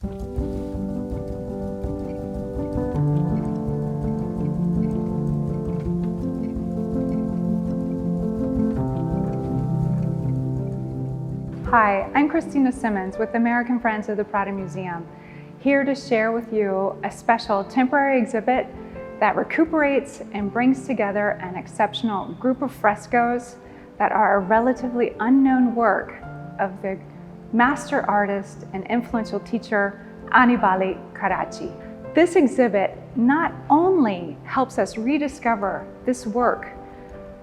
Hi, I'm Christina Simmons with American Friends of the Prado Museum, here to share with you a special temporary exhibit that recuperates and brings together an exceptional group of frescoes that are a relatively unknown work of the master artist and influential teacher Annibale Carracci. This exhibit not only helps us rediscover this work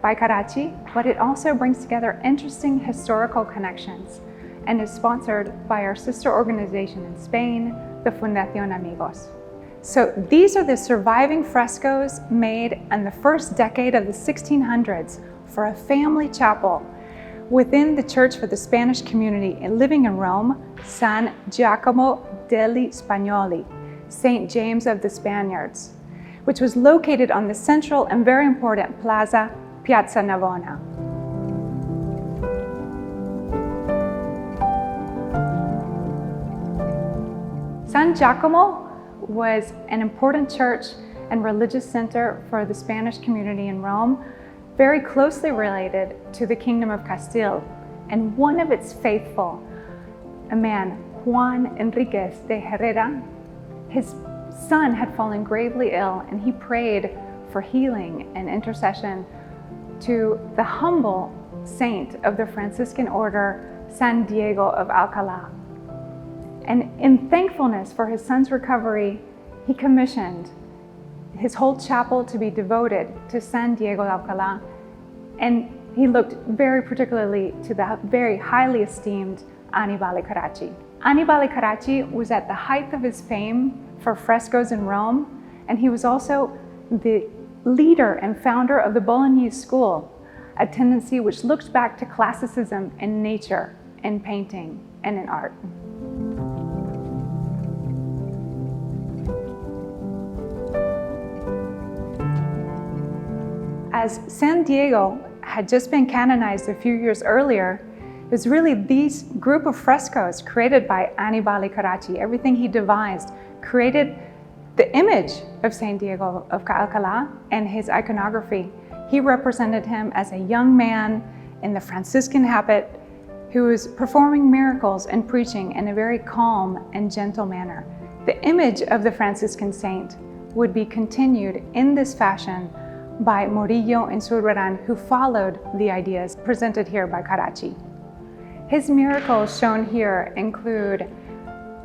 by Carracci, but it also brings together interesting historical connections and is sponsored by our sister organization in Spain, the Fundación Amigos. So these are the surviving frescoes made in the first decade of the 1600s for a family chapel within the church for the Spanish community living in Rome, San Giacomo degli Spagnoli, St. James of the Spaniards, which was located on the central and very important Piazza Navona. San Giacomo was an important church and religious center for the Spanish community in Rome, very closely related to the Kingdom of Castile. And one of its faithful, a man, Juan Enríquez de Herrera, his son had fallen gravely ill, and he prayed for healing and intercession to the humble saint of the Franciscan order, San Diego of Alcalá. And in thankfulness for his son's recovery, he commissioned his whole chapel to be devoted to San Diego de Alcalá, and he looked very particularly to the very highly esteemed Annibale Carracci. Annibale Carracci was at the height of his fame for frescoes in Rome, and he was also the leader and founder of the Bolognese school, a tendency which looked back to classicism in nature, in painting, and in art. As San Diego had just been canonized a few years earlier, it was really these group of frescoes created by Annibale Carracci, everything he devised, created the image of San Diego of Alcalá and his iconography. He represented him as a young man in the Franciscan habit who was performing miracles and preaching in a very calm and gentle manner. The image of the Franciscan saint would be continued in this fashion by Murillo and Zurbarán, who followed the ideas presented here by Carracci. His miracles shown here include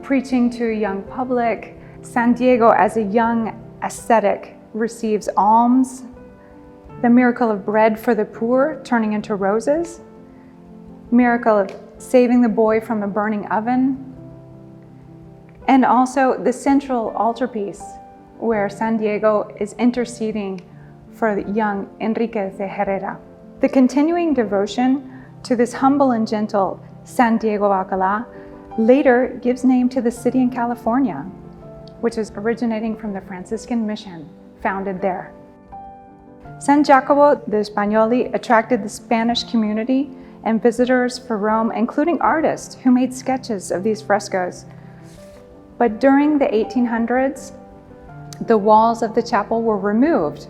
preaching to a young public, San Diego as a young ascetic receives alms, the miracle of bread for the poor turning into roses, miracle of saving the boy from a burning oven, and also the central altarpiece where San Diego is interceding for young Enríquez de Herrera. The continuing devotion to this humble and gentle San Diego of Alcalá later gives name to the city in California, which is originating from the Franciscan mission founded there. San Giacomo de Spagnoli attracted the Spanish community and visitors for Rome, including artists who made sketches of these frescoes. But during the 1800s, the walls of the chapel were removed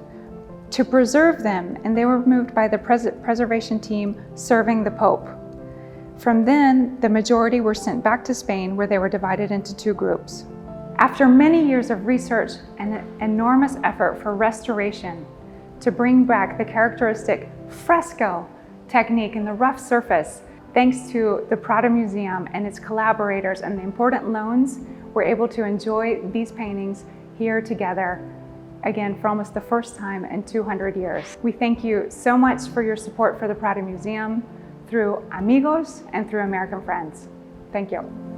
to preserve them, and they were removed by the preservation team serving the Pope. From then, the majority were sent back to Spain, where they were divided into two groups. After many years of research and an enormous effort for restoration to bring back the characteristic fresco technique in the rough surface, thanks to the Prado Museum and its collaborators and the important loans, we're able to enjoy these paintings here together again for almost the first time in 200 years. We thank you so much for your support for the Prado Museum through Amigos and through American Friends. Thank you.